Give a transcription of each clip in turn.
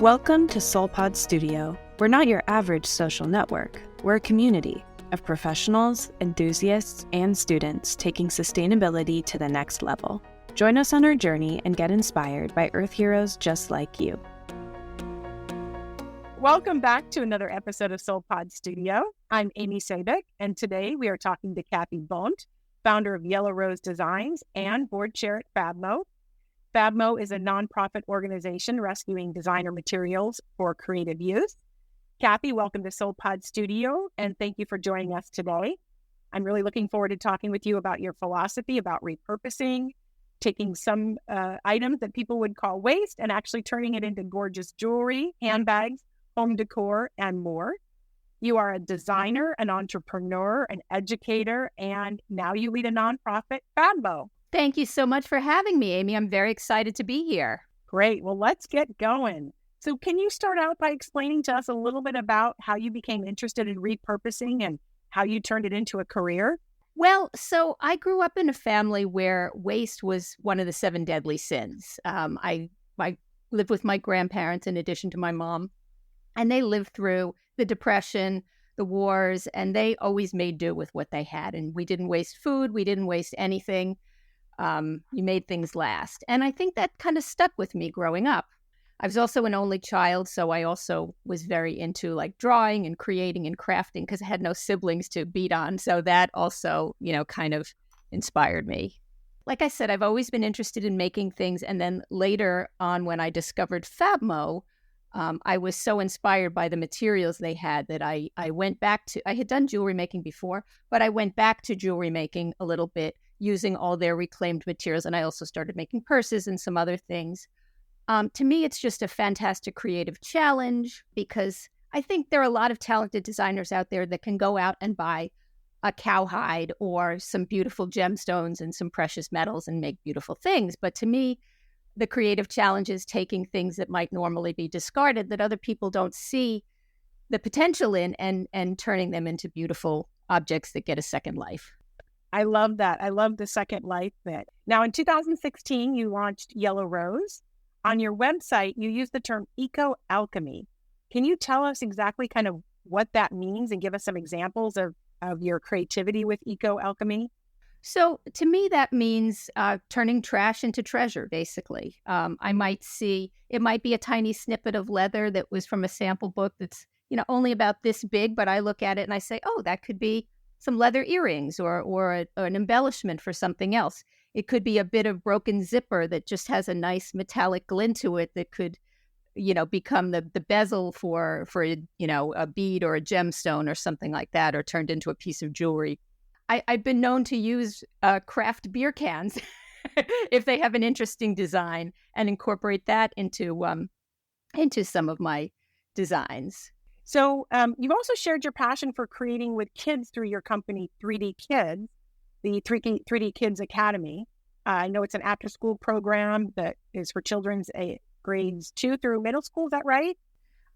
Welcome to SoulPod Studio. We're not your average social network. We're a community of professionals, enthusiasts, and students taking sustainability to the next level. Join us on our journey and get inspired by Earth heroes just like you. Welcome back to another episode of SoulPod Studio. I'm Amy Sabik, and today we are talking to Kathy Bonte, founder of Yellow Rose Designs and board chair at FabMo. FabMo is a nonprofit organization rescuing designer materials for creative use. Kathy, welcome to SoulPod Studio, and thank you for joining us today. I'm really looking forward to talking with you about your philosophy about repurposing, taking some items that people would call waste and actually turning it into gorgeous jewelry, handbags, home decor, and more. You are a designer, an entrepreneur, an educator, and now you lead a nonprofit, FabMo. Thank you so much for having me, Amy. I'm very excited to be here. Great. Well, let's get going. So can you start out by explaining to us a little bit about how you became interested in repurposing and how you turned it into a career? Well, so I grew up in a family where waste was one of the 7 deadly sins. I lived with my grandparents in addition to my mom, and they lived through the Depression, the wars, and they always made do with what they had. And we didn't waste food. We didn't waste anything. You made things last. And I think that kind of stuck with me growing up. I was also an only child, so I also was very into like drawing and creating and crafting because I had no siblings to beat on. So that also, kind of inspired me. Like I said, I've always been interested in making things. And then later on, when I discovered FabMo, I was so inspired by the materials they had that I went back to, I had done jewelry making before, but I went back to jewelry making a little bit using all their reclaimed materials. And I also started making purses and some other things. To me, it's just a fantastic creative challenge because I think there are a lot of talented designers out there that can go out and buy a cowhide or some beautiful gemstones and some precious metals and make beautiful things. But to me, the creative challenge is taking things that might normally be discarded that other people don't see the potential in and turning them into beautiful objects that get a second life. I love that. I love the second life bit. Now, in 2016, you launched Yellow Rose. On your website, you use the term eco-alchemy. Can you tell us exactly kind of what that means and give us some examples of your creativity with eco-alchemy? So to me, that means turning trash into treasure, basically. I might see, it might be a tiny snippet of leather that was from a sample book that's, only about this big, but I look at it and I say, oh, that could be some leather earrings or an embellishment for something else. It could be a bit of broken zipper that just has a nice metallic glint to it that could, become the bezel for a bead or a gemstone or something like that, or turned into a piece of jewelry. I've been known to use craft beer cans if they have an interesting design and incorporate that into some of my designs. So you've also shared your passion for creating with kids through your company, 3D Kids, the 3D Kids Academy. I know it's an after-school program that is for children's grades 2 through middle school. Is that right?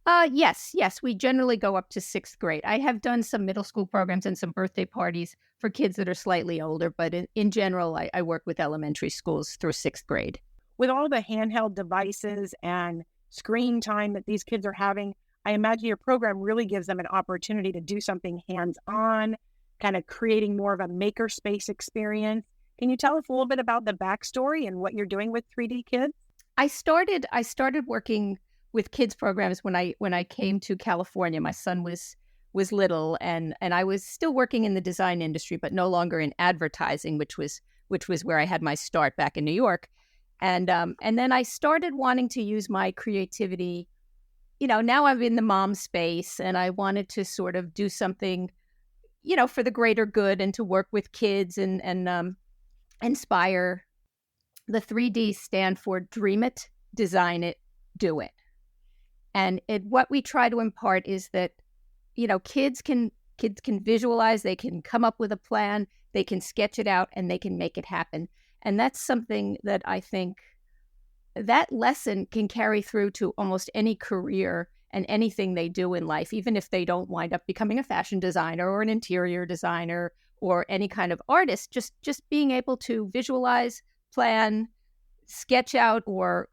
Yes. We generally go up to 6th grade. I have done some middle school programs and some birthday parties for kids that are slightly older, but in general, I work with elementary schools through 6th grade. With all the handheld devices and screen time that these kids are having, I imagine your program really gives them an opportunity to do something hands-on, kind of creating more of a makerspace experience. Can you tell us a little bit about the backstory and what you're doing with 3D Kids? I started working with kids programs when I came to California. My son was little, and I was still working in the design industry, but no longer in advertising, which was where I had my start back in New York. And then I started wanting to use my creativity. Now I'm in the mom space, and I wanted to sort of do something, for the greater good and to work with kids and inspire. The 3D stand for Dream It, Design It, Do It. And what we try to impart is that, kids can visualize, they can come up with a plan, they can sketch it out, and they can make it happen. And that's something that I think that lesson can carry through to almost any career and anything they do in life, even if they don't wind up becoming a fashion designer or an interior designer or any kind of artist. Just being able to visualize, plan, sketch out, or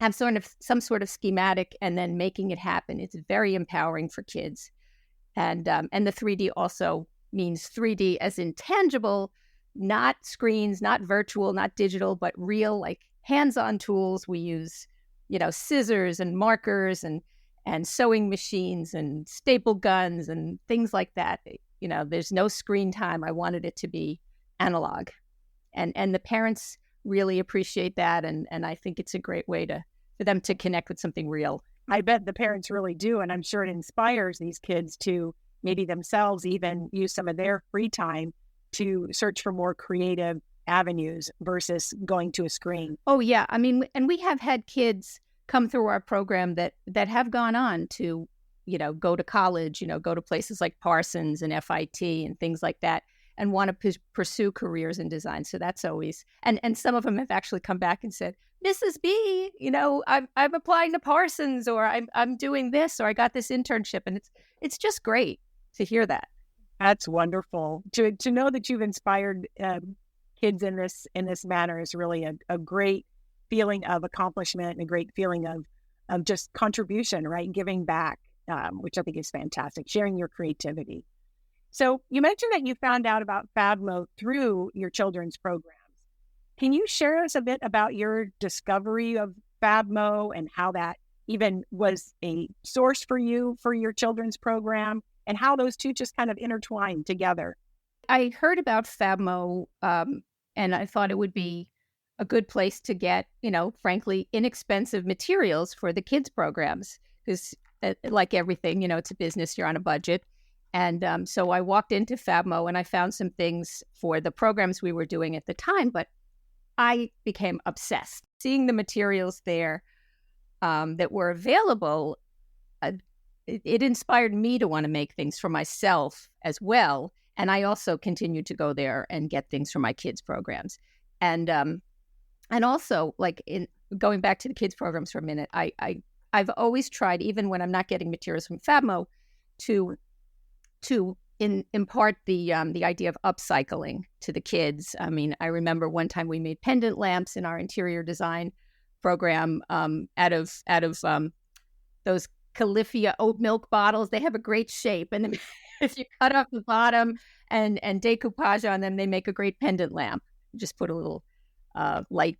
have some sort of schematic and then making it happen. It's very empowering for kids. And the 3D also means 3D as in tangible, not screens, not virtual, not digital, but real, like hands-on tools. We use, scissors and markers and sewing machines and staple guns and things like that. There's no screen time. I wanted it to be analog. And the parents really appreciate that. And I think it's a great way for them to connect with something real. I bet the parents really do. And I'm sure it inspires these kids to maybe themselves even use some of their free time to search for more creative avenues versus going to a screen. Oh, yeah. I mean, and we have had kids come through our program that have gone on to, go to college, go to places like Parsons and FIT and things like that, and want to pursue careers in design. So that's always, and some of them have actually come back and said, Mrs. B, I'm applying to Parsons, or I'm doing this, or I got this internship. And it's just great to hear that. That's wonderful. To know that you've inspired kids in this manner is really a great feeling of accomplishment and a great feeling of just contribution, right? Giving back, which I think is fantastic, sharing your creativity. So you mentioned that you found out about FabMo through your children's programs. Can you share us a bit about your discovery of FabMo and how that even was a source for you for your children's program, and how those two just kind of intertwine together? I heard about FabMo, and I thought it would be a good place to get, frankly, inexpensive materials for the kids' programs. Because like everything, it's a business, you're on a budget. And so I walked into FabMo and I found some things for the programs we were doing at the time, but I became obsessed. Seeing the materials there that were available, it inspired me to want to make things for myself as well. And I also continued to go there and get things for my kids' programs. And also, like, in going back to the kids' programs for a minute, I've always tried, even when I'm not getting materials from FabMo, to impart the idea of upcycling to the kids. I mean, I remember one time we made pendant lamps in our interior design program out of those Califia oat milk bottles. They have a great shape, and then if you cut off the bottom and decoupage on them, they make a great pendant lamp. Just put a little light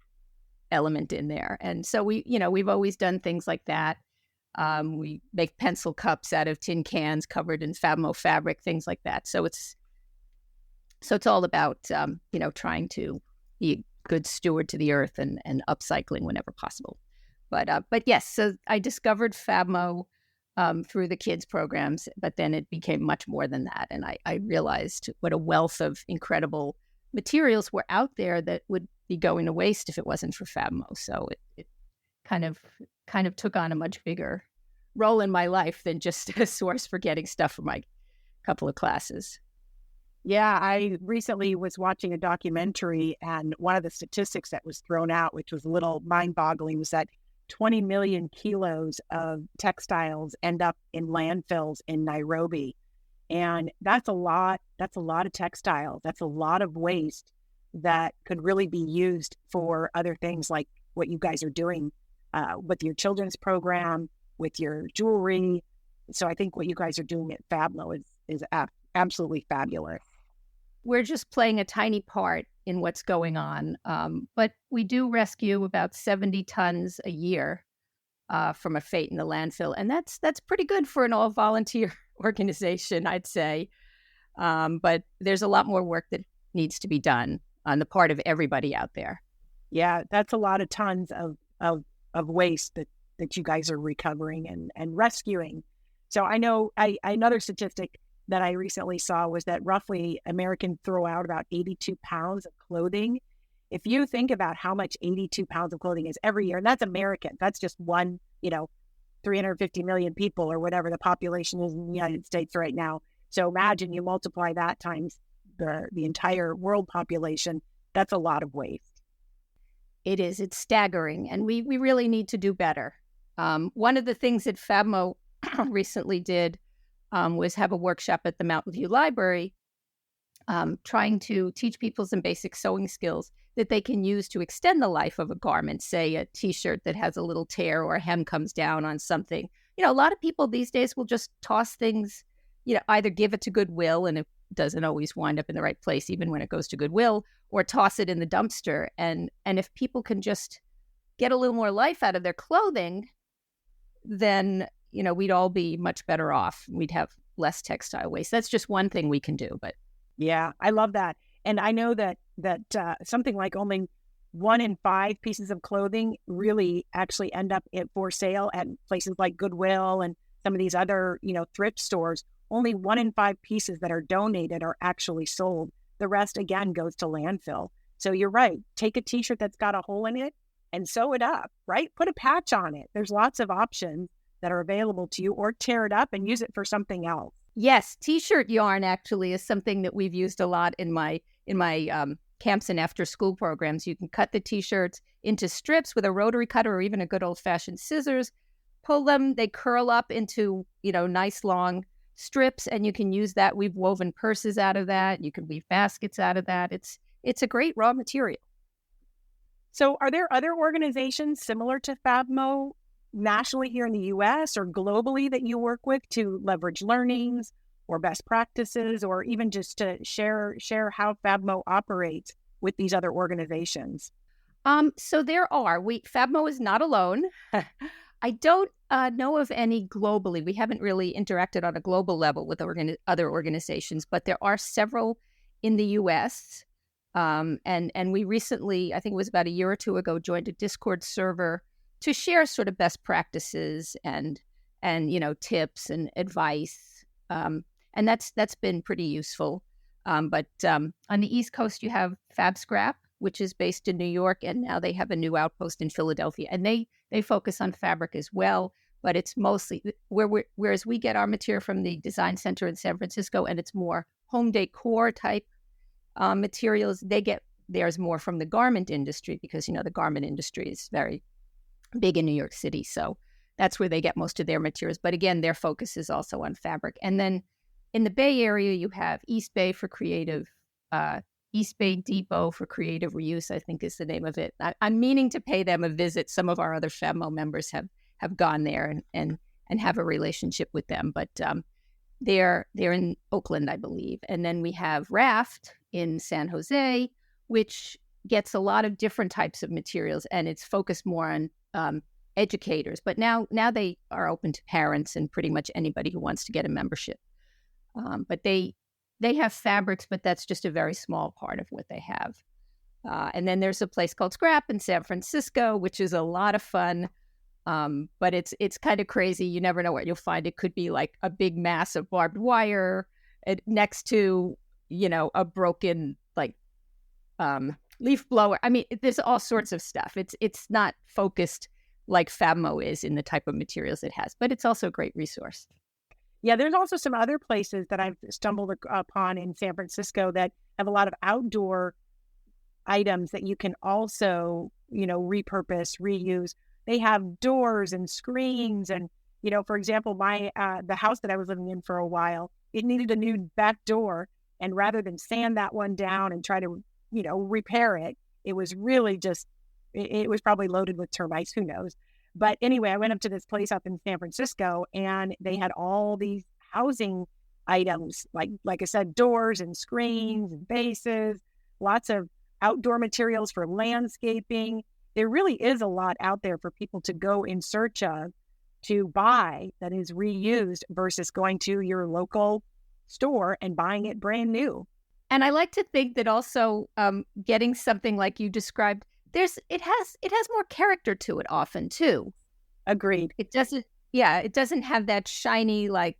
element in there, and so we've always done things like that. We make pencil cups out of tin cans covered in FabMo fabric, things like that. So it's all about, trying to be a good steward to the earth and upcycling whenever possible. But yes, so I discovered FabMo through the kids programs, but then it became much more than that. And I realized what a wealth of incredible materials were out there that would be going to waste if it wasn't for FabMo. So it kind of took on a much bigger role in my life than just a source for getting stuff for my couple of classes. Yeah, I recently was watching a documentary, and one of the statistics that was thrown out, which was a little mind-boggling, was that 20 million kilos of textiles end up in landfills in Nairobi. And that's a lot of textile. That's a lot of waste that could really be used for other things like what you guys are doing with your children's program, with your jewelry. So I think what you guys are doing at FabMo is absolutely fabulous. We're just playing a tiny part in what's going on, but we do rescue about 70 tons a year from a fate in the landfill, and that's pretty good for an all-volunteer organization, I'd say. But there's a lot more work that needs to be done on the part of everybody out there. Yeah, that's a lot of tons of waste that you guys are recovering and rescuing. So I know another statistic that I recently saw was that roughly Americans throw out about 82 pounds of clothing. If you think about how much 82 pounds of clothing is every year, and that's American, that's just one, 350 million people or whatever the population is in the United States right now. So imagine you multiply that times the entire world population. That's a lot of waste. It is. It's staggering. And we really need to do better. One of the things that FabMo recently did was have a workshop at the Mountain View Library trying to teach people some basic sewing skills that they can use to extend the life of a garment, say a T-shirt that has a little tear or a hem comes down on something. A lot of people these days will just toss things, either give it to Goodwill, and it doesn't always wind up in the right place, even when it goes to Goodwill, or toss it in the dumpster. And if people can just get a little more life out of their clothing, then, we'd all be much better off. We'd have less textile waste. That's just one thing we can do. But yeah, I love that. And I know that something like only 1 in 5 pieces of clothing really actually end up for sale at places like Goodwill and some of these other, thrift stores. Only 1 in 5 pieces that are donated are actually sold. The rest, again, goes to landfill. So you're right. Take a T-shirt that's got a hole in it and sew it up, right? Put a patch on it. There's lots of options that are available to you, or tear it up and use it for something else. Yes, T-shirt yarn actually is something that we've used a lot in my camps and after-school programs. You can cut the T-shirts into strips with a rotary cutter or even a good old-fashioned scissors. Pull them, they curl up into, nice long strips, and you can use that. We've woven purses out of that. You can weave baskets out of that. It's a great raw material. So are there other organizations similar to FabMo nationally here in the U.S. or globally that you work with to leverage learnings or best practices, or even just to share how FabMo operates with these other organizations? So there are. FabMo is not alone. I don't know of any globally. We haven't really interacted on a global level with other organizations, but there are several in the U.S. And we recently, I think it was about a year or two ago, joined a Discord server to share sort of best practices and tips and advice. And that's been pretty useful. But on the East Coast, you have Fab Scrap, which is based in New York, and now they have a new outpost in Philadelphia. And they focus on fabric as well, but it's mostly whereas we get our material from the Design Center in San Francisco, and it's more home decor type materials. They get theirs more from the garment industry because, the garment industry is very big in New York City. So that's where they get most of their materials. But again, their focus is also on fabric. And then in the Bay Area, you have East Bay for creative, East Bay Depot for creative reuse, I think is the name of it. I'm meaning to pay them a visit. Some of our other FabMo members have gone there and have a relationship with them. But they're in Oakland, I believe. And then we have Raft in San Jose, which gets a lot of different types of materials, and it's focused more on educators. But now they are open to parents and pretty much anybody who wants to get a membership. But they have fabrics, but that's just a very small part of what they have. And then there's a place called Scrap in San Francisco, which is a lot of fun. But it's kind of crazy. You never know what you'll find. It could be like a big mass of barbed wire next to, a broken leaf blower. I mean, there's all sorts of stuff. It's not focused like FabMo is in the type of materials it has, but it's also a great resource. Yeah, there's also some other places that I've stumbled upon in San Francisco that have a lot of outdoor items that you can also, repurpose, reuse. They have doors and screens. And, for example, the house that I was living in for a while, it needed a new back door. And rather than sand that one down and try to, repair it, it was really just, it was probably loaded with termites, who knows. But anyway, I went up to this place up in San Francisco, and they had all these housing items, like I said, doors and screens and bases, lots of outdoor materials for landscaping. There really is a lot out there for people to go in search of, to buy, that is reused, versus going to your local store and buying it brand new. And I like to think that also getting something like you described, it has more character to it often too. Agreed. It doesn't have that shiny, like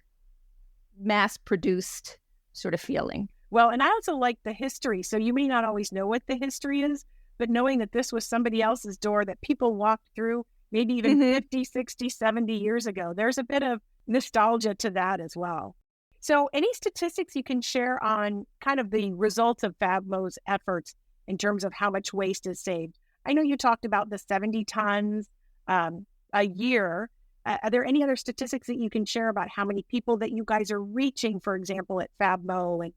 mass produced sort of feeling. Well, and I also like the history. So you may not always know what the history is, but knowing that this was somebody else's door that people walked through maybe even 50, 60, 70 years ago, there's a bit of nostalgia to that as well. So any statistics you can share on kind of the results of FabMo's efforts in terms of how much waste is saved? I know you talked about the 70 tons a year. Are there any other statistics that you can share about how many people that you guys are reaching, for example, at FabMo, and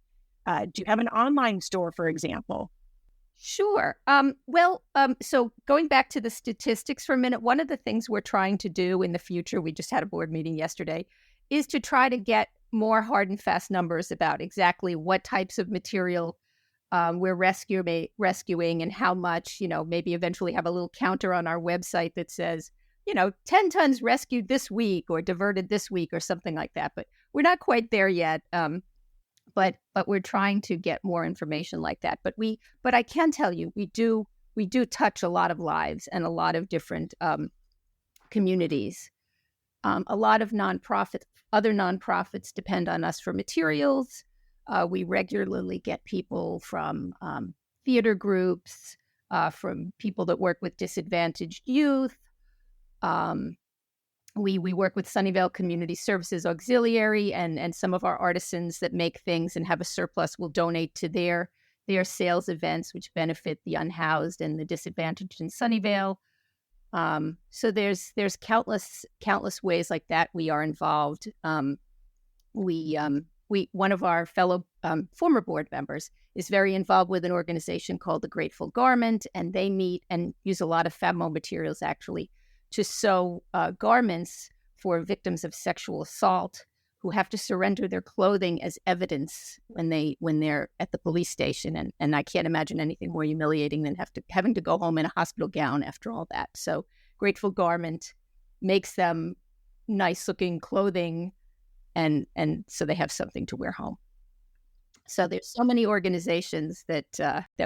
Do you have an online store, for example? Sure. So going back to the statistics for a minute, one of the things we're trying to do in the future, we just had a board meeting yesterday, is to try to get more hard and fast numbers about exactly what types of material we're rescuing and how much, maybe eventually have a little counter on our website that says, 10 tons rescued this week or diverted this week or something like that. But we're not quite there yet. But we're trying to get more information like that. But I can tell you, we do touch a lot of lives and a lot of different communities. A lot of other nonprofits depend on us for materials. We regularly get people from theater groups, from people that work with disadvantaged youth. We work with Sunnyvale Community Services Auxiliary, and some of our artisans that make things and have a surplus will donate to their sales events, which benefit the unhoused and the disadvantaged in Sunnyvale. So there's countless ways like that we are involved. One of our fellow former board members is very involved with an organization called the Grateful Garment, and they meet and use a lot of FabMo materials actually to sew garments for victims of sexual assault who have to surrender their clothing as evidence when they're at the police station. And I can't imagine anything more humiliating than having to go home in a hospital gown after all that. So Grateful Garment makes them nice looking clothing, and so they have something to wear home. So there's so many organizations that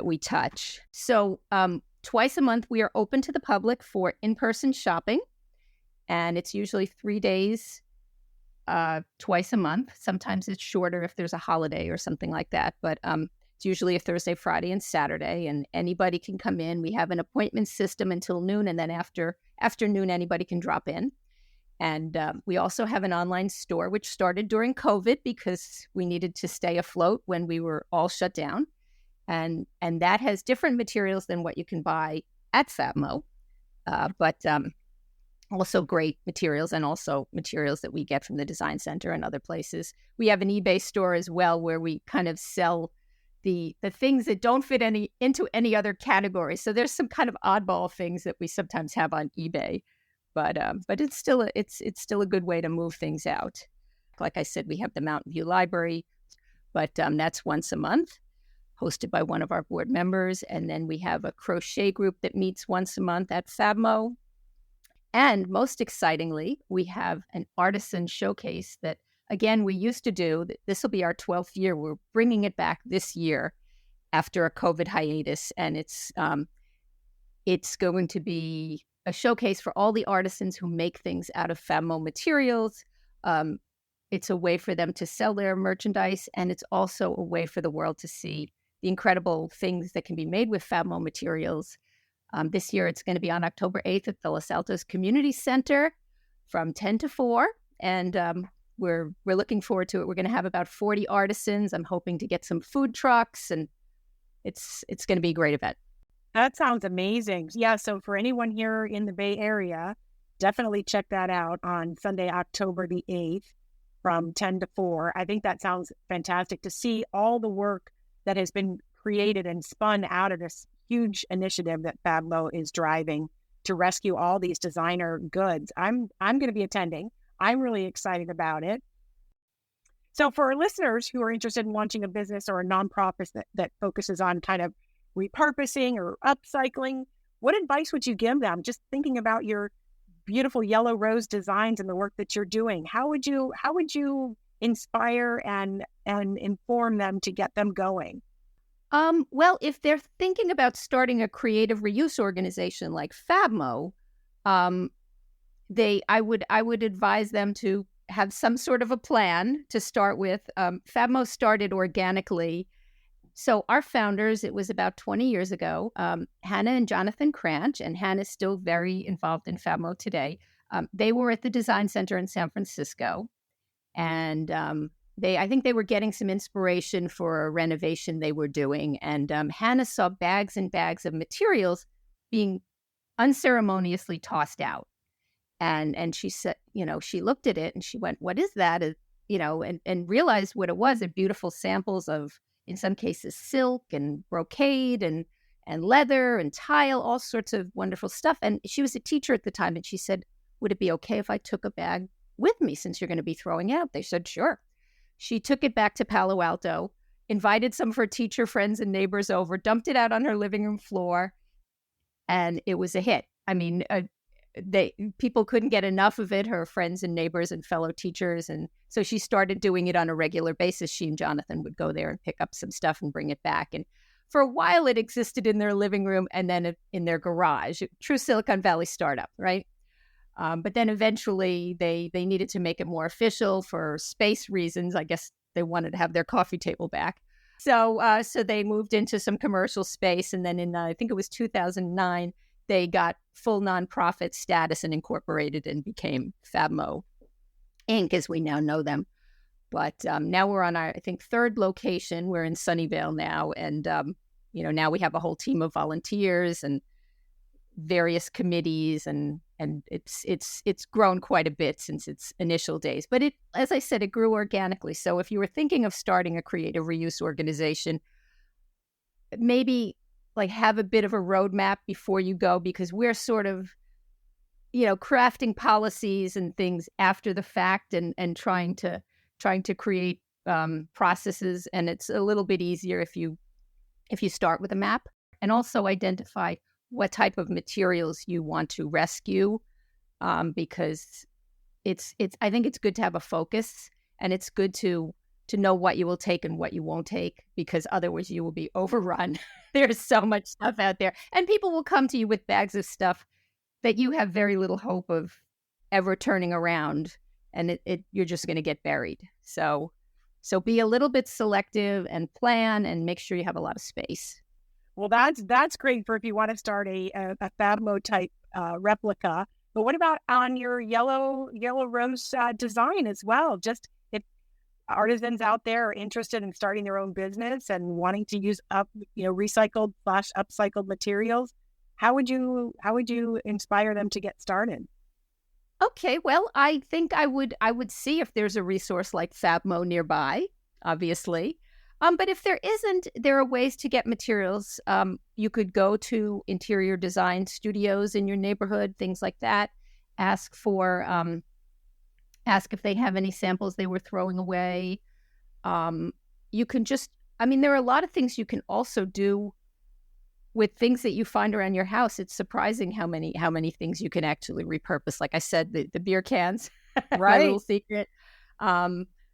we touch. So twice a month, we are open to the public for in-person shopping, and it's usually 3 days, twice a month. Sometimes it's shorter if there's a holiday or something like that, but it's usually a Thursday, Friday, and Saturday, and anybody can come in. We have an appointment system until noon, and then after noon, anybody can drop in. And we also have an online store, which started during COVID because we needed to stay afloat when we were all shut down. And that has different materials than what you can buy at FabMo, but also great materials, and also materials that we get from the Design Center and other places. We have an eBay store as well, where we kind of sell the things that don't fit into any other category. So there's some kind of oddball things that we sometimes have on eBay, but it's still a good way to move things out. Like I said, we have the Mountain View Library, but that's once a month, hosted by one of our board members. And then we have a crochet group that meets once a month at FabMo. And most excitingly, we have an artisan showcase that, again, we used to do. This will be our 12th year. We're bringing it back this year after a COVID hiatus. And it's going to be a showcase for all the artisans who make things out of FabMo materials. It's a way for them to sell their merchandise, and it's also a way for the world to see the incredible things that can be made with FabMo materials. This year, it's going to be on October 8th at the Los Altos Community Center from 10 to 4, and we're looking forward to it. We're going to have about 40 artisans. I'm hoping to get some food trucks, and it's going to be a great event. That sounds amazing. Yeah, so for anyone here in the Bay Area, definitely check that out on Sunday, October the 8th from 10 to 4. I think that sounds fantastic to see all the work that has been created and spun out of this huge initiative that FabMo is driving to rescue all these designer goods. I'm going to be attending. I'm really excited about it. So for our listeners who are interested in launching a business or a nonprofit that focuses on kind of repurposing or upcycling, what advice would you give them? Just thinking about your beautiful yellow rose designs and the work that you're doing, how would you inspire and inform them to get them going? Well, if they're thinking about starting a creative reuse organization like FabMo, I would advise them to have some sort of a plan to start with. FabMo started organically. So our founders, it was about 20 years ago, Hannah and Jonathan Cranch, and Hannah's still very involved in FabMo today. They were at the Design Center in San Francisco, and I think they were getting some inspiration for a renovation they were doing. And Hannah saw bags and bags of materials being unceremoniously tossed out. And she said, she looked at it and she went, "What is that?" And realized what it was, beautiful samples of in some cases silk and brocade and leather and tile, all sorts of wonderful stuff. And she was a teacher at the time, and she said, would it be okay if I took a bag with me since you're going to be throwing out? They said, sure. She took it back to Palo Alto, invited some of her teacher friends and neighbors over, dumped it out on her living room floor, and it was a hit. I mean, people couldn't get enough of it, her friends and neighbors and fellow teachers. And so she started doing it on a regular basis. She and Jonathan would go there and pick up some stuff and bring it back. And for a while, it existed in their living room and then in their garage. True Silicon Valley startup, right? But then eventually they needed to make it more official for space reasons. I guess they wanted to have their coffee table back. So they moved into some commercial space. And then in, I think it was 2009, they got full nonprofit status and incorporated and became FabMo Inc., as we now know them. But now we're on our, I think, third location. We're in Sunnyvale now. And, now we have a whole team of volunteers and various committees. And it's grown quite a bit since its initial days. But it, as I said, it grew organically. So if you were thinking of starting a creative reuse organization, maybe like have a bit of a roadmap before you go, because we're sort of, crafting policies and things after the fact and trying to create processes. And it's a little bit easier if you start with a map and also identify what type of materials you want to rescue, because I think it's good to have a focus, and it's good to know what you will take and what you won't take, because otherwise you will be overrun. There's so much stuff out there, and people will come to you with bags of stuff that you have very little hope of ever turning around, and you're just going to get buried. So be a little bit selective and plan and make sure you have a lot of space. Well, that's great for if you want to start a FabMo type replica. But what about on your yellow rose design as well? Just if artisans out there are interested in starting their own business and wanting to use recycled / upcycled materials, how would you inspire them to get started? Okay, well, I think I would see if there's a resource like FabMo nearby, obviously. But if there isn't, there are ways to get materials. You could go to interior design studios in your neighborhood, things like that. Ask if they have any samples they were throwing away. You can there are a lot of things you can also do with things that you find around your house. It's surprising how many things you can actually repurpose. Like I said, the beer cans, right? My little secret.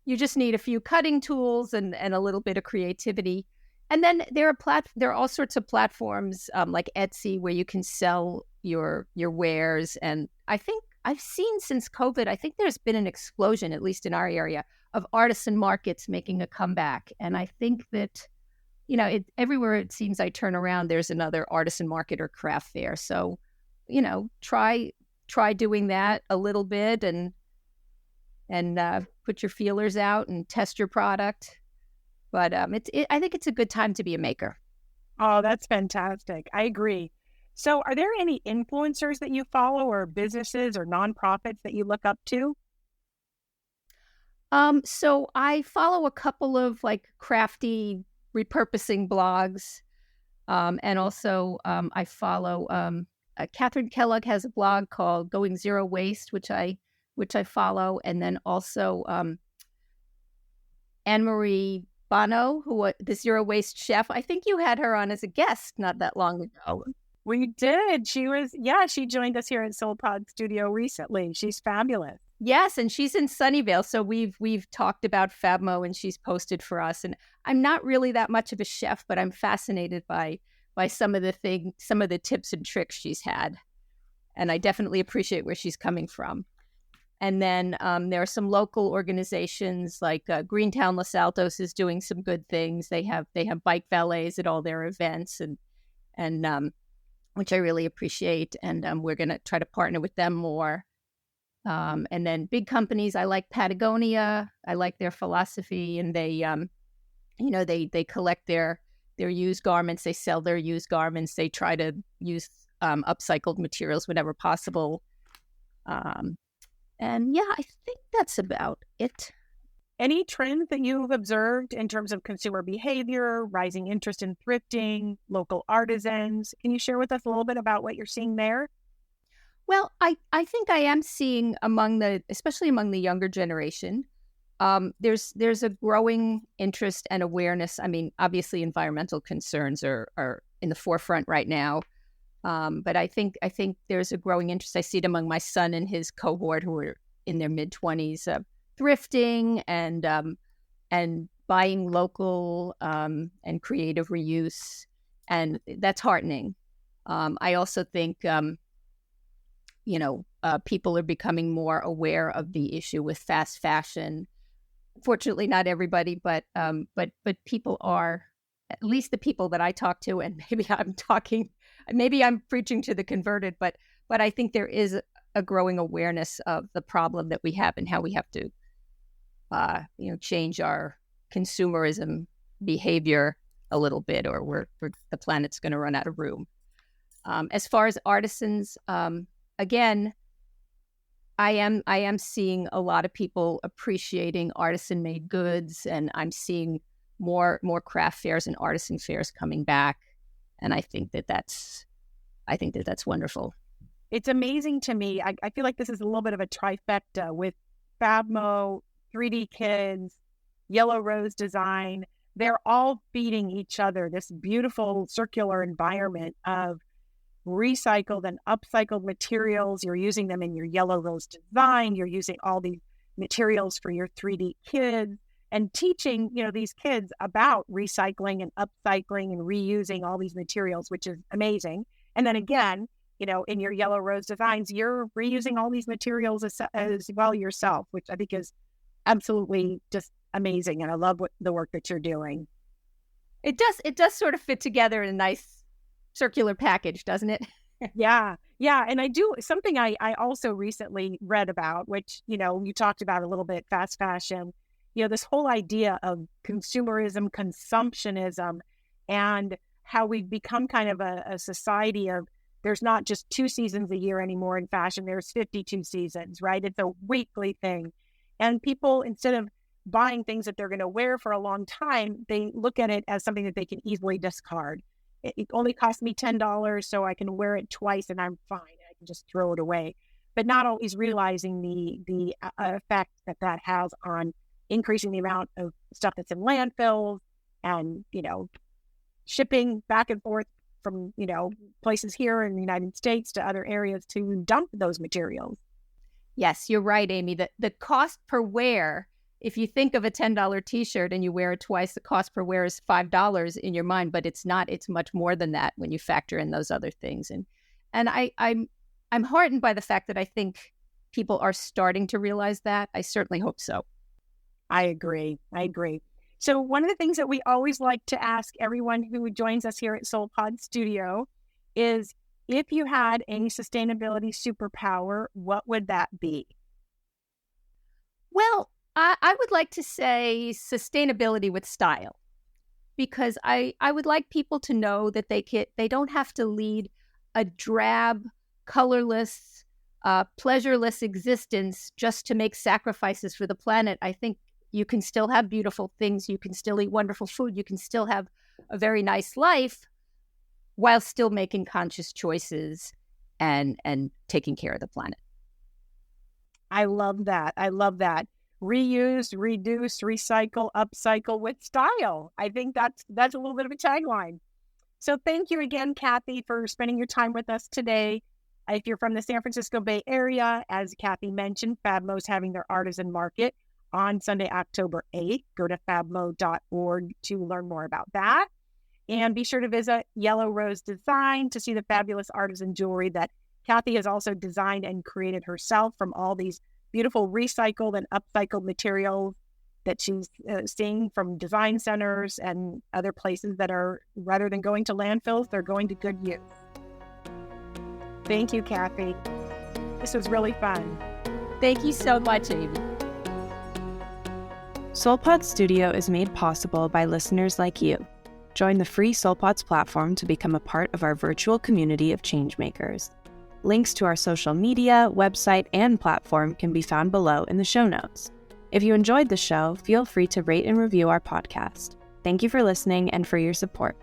You just need a few cutting tools and a little bit of creativity. And then there are all sorts of platforms like Etsy where you can sell your wares. And I think I've seen since COVID, I think there's been an explosion, at least in our area, of artisan markets making a comeback. And I think that, everywhere it seems I turn around, there's another artisan market or craft fair. So, try doing that a little bit and put your feelers out and test your product. But I think it's a good time to be a maker. Oh, that's fantastic. I agree. So are there any influencers that you follow or businesses or nonprofits that you look up to? So I follow a couple of like crafty repurposing blogs. And also I follow Catherine Kellogg has a blog called Going Zero Waste, which I follow. And then also Anne-Marie Bono, the Zero Waste chef. I think you had her on as a guest not that long ago. We did. She joined us here at Soul Pod Studio recently. She's fabulous. Yes, and she's in Sunnyvale. So we've talked about FabMo and she's posted for us. And I'm not really that much of a chef, but I'm fascinated by some of the tips and tricks she's had. And I definitely appreciate where she's coming from. And then there are some local organizations like Greentown Los Altos is doing some good things. They have bike valets at all their events, and which I really appreciate. And we're going to try to partner with them more. And then big companies, I like Patagonia. I like their philosophy, and they collect their used garments. They sell their used garments. They try to use upcycled materials whenever possible. And yeah, I think that's about it. Any trends that you've observed in terms of consumer behavior, rising interest in thrifting, local artisans? Can you share with us a little bit about what you're seeing there? Well, I think I am seeing especially among the younger generation, there's a growing interest and awareness. I mean, obviously environmental concerns are in the forefront right now. But I think there's a growing interest. I see it among my son and his cohort who are in their mid-20s, thrifting and buying local and creative reuse, and that's heartening. I also think people are becoming more aware of the issue with fast fashion. Fortunately, not everybody, but people are, at least the people that I talk to, and maybe I'm preaching to the converted, but I think there is a growing awareness of the problem that we have and how we have to, change our consumerism behavior a little bit, or the planet's going to run out of room. As far as artisans, again, I am seeing a lot of people appreciating artisan-made goods, and I'm seeing more craft fairs and artisan fairs coming back, and I think that's wonderful. It's amazing to me. I feel like this is a little bit of a trifecta with FabMo, 3D Kids, Yellow Rose Design. They're all feeding each other this beautiful circular environment of recycled and upcycled materials. You're using them in your Yellow Rose Design. You're using all these materials for your 3D Kids, and teaching, these kids about recycling and upcycling and reusing all these materials, which is amazing. And then again, in your Yellow Rose Designs, you're reusing all these materials as well yourself, which I think is absolutely just amazing. And I love the work that you're doing. It does sort of fit together in a nice circular package, doesn't it? Yeah. And I do something I also recently read about, which, you talked about a little bit, fast fashion, this whole idea of consumerism, consumptionism, and how we've become kind of a society of, there's not just 2 seasons a year anymore in fashion. There's 52 seasons, right? It's a weekly thing. And people, instead of buying things that they're going to wear for a long time, they look at it as something that they can easily discard. It only cost me $10, so I can wear it twice and I'm fine. I can just throw it away. But not always realizing the effect that has on increasing the amount of stuff that's in landfills and, shipping back and forth from, places here in the United States to other areas to dump those materials. Yes, you're right, Amy. The cost per wear, if you think of a $10 t-shirt and you wear it twice, the cost per wear is $5 in your mind, but it's not. It's much more than that when you factor in those other things. And I'm heartened by the fact that I think people are starting to realize that. I certainly hope so. I agree. So one of the things that we always like to ask everyone who joins us here at Soul Pod Studio is, if you had any sustainability superpower, what would that be? Well, I would like to say sustainability with style, because I would like people to know that they don't have to lead a drab, colorless, pleasureless existence just to make sacrifices for the planet. I think you can still have beautiful things. You can still eat wonderful food. You can still have a very nice life while still making conscious choices and taking care of the planet. I love that. Reuse, reduce, recycle, upcycle with style. I think that's a little bit of a tagline. So thank you again, Kathy, for spending your time with us today. If you're from the San Francisco Bay Area, as Kathy mentioned, FabMo's having their artisan market on Sunday, October 8th. Go to fabmo.org to learn more about that. And be sure to visit Yellow Rose Design to see the fabulous artisan jewelry that Kathy has also designed and created herself from all these beautiful recycled and upcycled materials that she's seeing from design centers and other places that are, rather than going to landfills, they're going to good use. Thank you, Kathy. This was really fun. Thank you so much, Amy. SoulPod Studio is made possible by listeners like you. Join the free SoulPods platform to become a part of our virtual community of changemakers. Links to our social media, website, and platform can be found below in the show notes. If you enjoyed the show, feel free to rate and review our podcast. Thank you for listening and for your support.